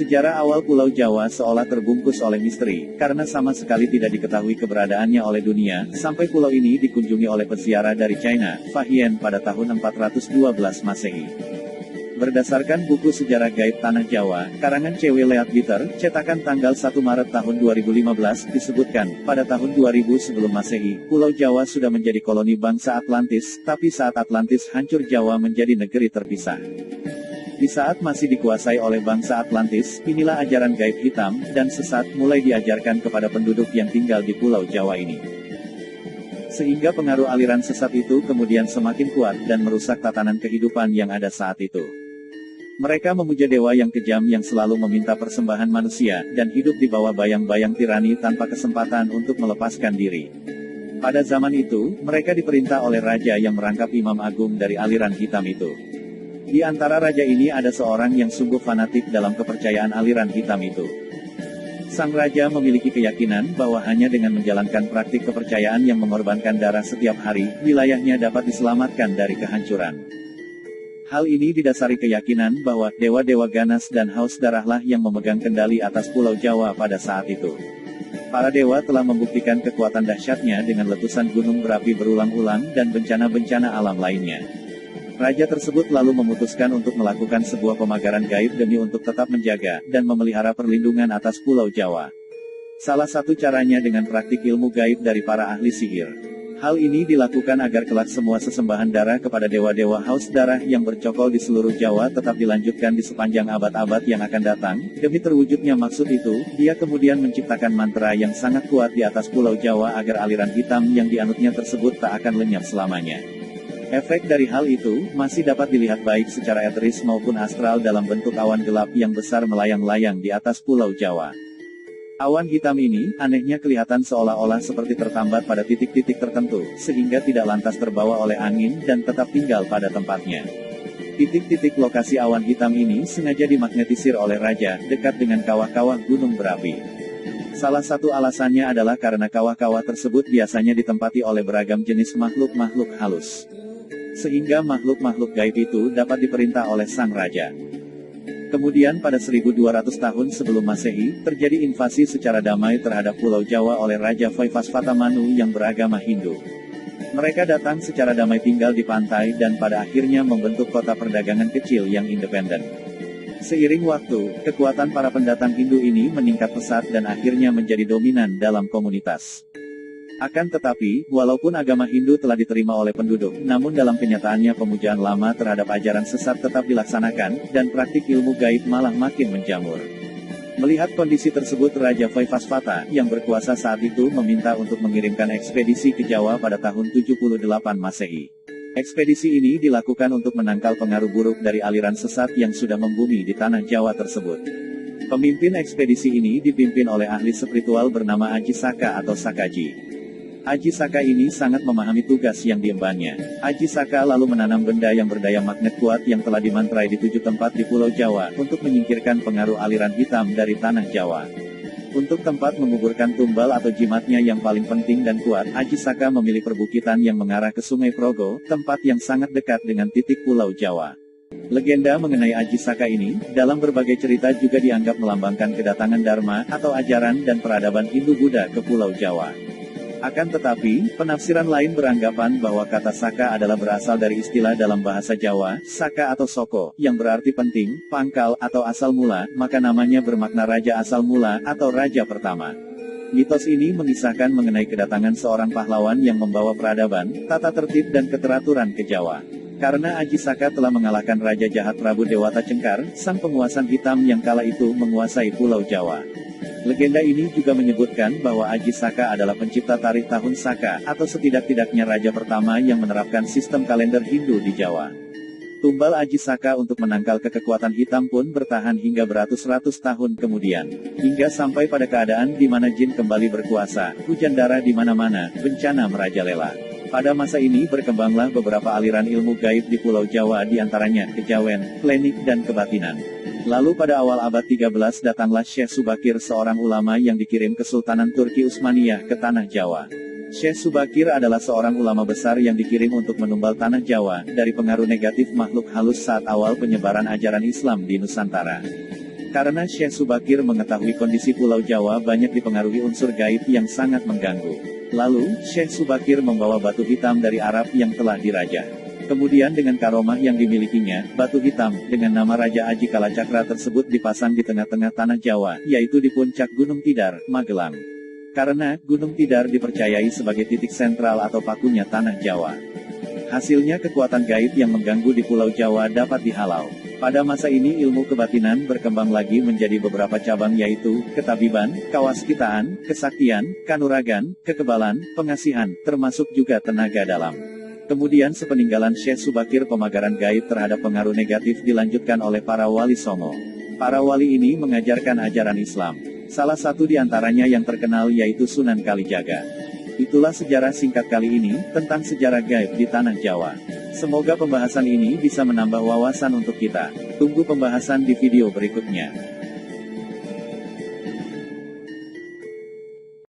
Sejarah awal Pulau Jawa seolah terbungkus oleh misteri, karena sama sekali tidak diketahui keberadaannya oleh dunia, sampai pulau ini dikunjungi oleh peziarah dari China, Fahian pada tahun 412 Masehi. Berdasarkan buku Sejarah Gaib Tanah Jawa, karangan C.W. Leadbeater, cetakan tanggal 1 Maret tahun 2015, disebutkan, pada tahun 2000 sebelum Masehi, Pulau Jawa sudah menjadi koloni bangsa Atlantis, tapi saat Atlantis hancur Jawa menjadi negeri terpisah. Di saat masih dikuasai oleh bangsa Atlantis, inilah ajaran gaib hitam dan sesat mulai diajarkan kepada penduduk yang tinggal di Pulau Jawa ini. Sehingga pengaruh aliran sesat itu kemudian semakin kuat dan merusak tatanan kehidupan yang ada saat itu. Mereka memuja dewa yang kejam yang selalu meminta persembahan manusia, dan hidup di bawah bayang-bayang tirani tanpa kesempatan untuk melepaskan diri. Pada zaman itu, mereka diperintah oleh raja yang merangkap imam agung dari aliran hitam itu. Di antara raja ini ada seorang yang sungguh fanatik dalam kepercayaan aliran hitam itu. Sang raja memiliki keyakinan bahwa hanya dengan menjalankan praktik kepercayaan yang mengorbankan darah setiap hari, wilayahnya dapat diselamatkan dari kehancuran. Hal ini didasari keyakinan bahwa dewa-dewa ganas dan haus darahlah yang memegang kendali atas Pulau Jawa pada saat itu. Para dewa telah membuktikan kekuatan dahsyatnya dengan letusan gunung berapi berulang-ulang dan bencana-bencana alam lainnya. Raja tersebut lalu memutuskan untuk melakukan sebuah pemagaran gaib demi untuk tetap menjaga dan memelihara perlindungan atas Pulau Jawa. Salah satu caranya dengan praktik ilmu gaib dari para ahli sihir. Hal ini dilakukan agar kelak semua sesembahan darah kepada dewa-dewa haus darah yang bercokol di seluruh Jawa tetap dilanjutkan di sepanjang abad-abad yang akan datang. Demi terwujudnya maksud itu, dia kemudian menciptakan mantra yang sangat kuat di atas Pulau Jawa agar aliran hitam yang dianutnya tersebut tak akan lenyap selamanya. Efek dari hal itu, masih dapat dilihat baik secara eteris maupun astral dalam bentuk awan gelap yang besar melayang-layang di atas Pulau Jawa. Awan hitam ini, anehnya kelihatan seolah-olah seperti tertambat pada titik-titik tertentu, sehingga tidak lantas terbawa oleh angin dan tetap tinggal pada tempatnya. Titik-titik lokasi awan hitam ini sengaja dimagnetisir oleh raja, dekat dengan kawah-kawah gunung berapi. Salah satu alasannya adalah karena kawah-kawah tersebut biasanya ditempati oleh beragam jenis makhluk-makhluk halus. Sehingga makhluk-makhluk gaib itu dapat diperintah oleh sang raja. Kemudian pada 1200 tahun sebelum Masehi, terjadi invasi secara damai terhadap Pulau Jawa oleh Raja Vaivasvatamanu yang beragama Hindu. Mereka datang secara damai tinggal di pantai dan pada akhirnya membentuk kota perdagangan kecil yang independen. Seiring waktu, kekuatan para pendatang Hindu ini meningkat pesat dan akhirnya menjadi dominan dalam komunitas. Akan tetapi, walaupun agama Hindu telah diterima oleh penduduk, namun dalam kenyataannya pemujaan lama terhadap ajaran sesat tetap dilaksanakan, dan praktik ilmu gaib malah makin menjamur. Melihat kondisi tersebut, Raja Vaivasvata, yang berkuasa saat itu meminta untuk mengirimkan ekspedisi ke Jawa pada tahun 78 Masehi. Ekspedisi ini dilakukan untuk menangkal pengaruh buruk dari aliran sesat yang sudah membumi di tanah Jawa tersebut. Pemimpin ekspedisi ini dipimpin oleh ahli spiritual bernama Aji Saka atau Sakaji. Aji Saka ini sangat memahami tugas yang diembannya. Aji Saka lalu menanam benda yang berdaya magnet kuat yang telah dimantrai di 7 tempat di Pulau Jawa, untuk menyingkirkan pengaruh aliran hitam dari tanah Jawa. Untuk tempat menguburkan tumbal atau jimatnya yang paling penting dan kuat, Aji Saka memilih perbukitan yang mengarah ke Sungai Progo, tempat yang sangat dekat dengan titik Pulau Jawa. Legenda mengenai Aji Saka ini, dalam berbagai cerita juga dianggap melambangkan kedatangan Dharma, atau ajaran dan peradaban Hindu-Buddha ke Pulau Jawa. Akan tetapi, penafsiran lain beranggapan bahwa kata Saka adalah berasal dari istilah dalam bahasa Jawa, Saka atau Soko, yang berarti penting, pangkal, atau asal mula, maka namanya bermakna Raja Asal Mula, atau Raja Pertama. Mitos ini mengisahkan mengenai kedatangan seorang pahlawan yang membawa peradaban, tata tertib dan keteraturan ke Jawa. Karena Aji Saka telah mengalahkan Raja Jahat Prabu Dewata Cengkar, sang penguasa hitam yang kala itu menguasai Pulau Jawa. Legenda ini juga menyebutkan bahwa Aji Saka adalah pencipta tarikh tahun Saka, atau setidak-tidaknya raja pertama yang menerapkan sistem kalender Hindu di Jawa. Tumbal Aji Saka untuk menangkal kekuatan hitam pun bertahan hingga beratus-ratus tahun kemudian. Hingga sampai pada keadaan di mana jin kembali berkuasa, hujan darah di mana-mana, bencana merajalela. Pada masa ini berkembanglah beberapa aliran ilmu gaib di Pulau Jawa, diantaranya kejawen, klinik dan kebatinan. Lalu pada awal abad 13 datanglah Syekh Subakir, seorang ulama yang dikirim Kesultanan Turki Utsmaniyah ke tanah Jawa. Syekh Subakir adalah seorang ulama besar yang dikirim untuk menumbal tanah Jawa dari pengaruh negatif makhluk halus saat awal penyebaran ajaran Islam di Nusantara. Karena Syekh Subakir mengetahui kondisi Pulau Jawa banyak dipengaruhi unsur gaib yang sangat mengganggu. Lalu, Syekh Subakir membawa batu hitam dari Arab yang telah dirajah. Kemudian dengan karomah yang dimilikinya, batu hitam, dengan nama Raja Aji Kalacakra tersebut dipasang di tengah-tengah tanah Jawa, yaitu di puncak Gunung Tidar, Magelang. Karena, Gunung Tidar dipercayai sebagai titik sentral atau pakunya tanah Jawa. Hasilnya kekuatan gaib yang mengganggu di Pulau Jawa dapat dihalau. Pada masa ini ilmu kebatinan berkembang lagi menjadi beberapa cabang yaitu, ketabiban, kawaskitaan, kesaktian, kanuragan, kekebalan, pengasihan, termasuk juga tenaga dalam. Kemudian sepeninggalan Syekh Subakir pemagaran gaib terhadap pengaruh negatif dilanjutkan oleh para wali songo. Para wali ini mengajarkan ajaran Islam. Salah satu di antaranya yang terkenal yaitu Sunan Kalijaga. Itulah sejarah singkat kali ini, tentang sejarah gaib di Tanah Jawa. Semoga pembahasan ini bisa menambah wawasan untuk kita. Tunggu pembahasan di video berikutnya.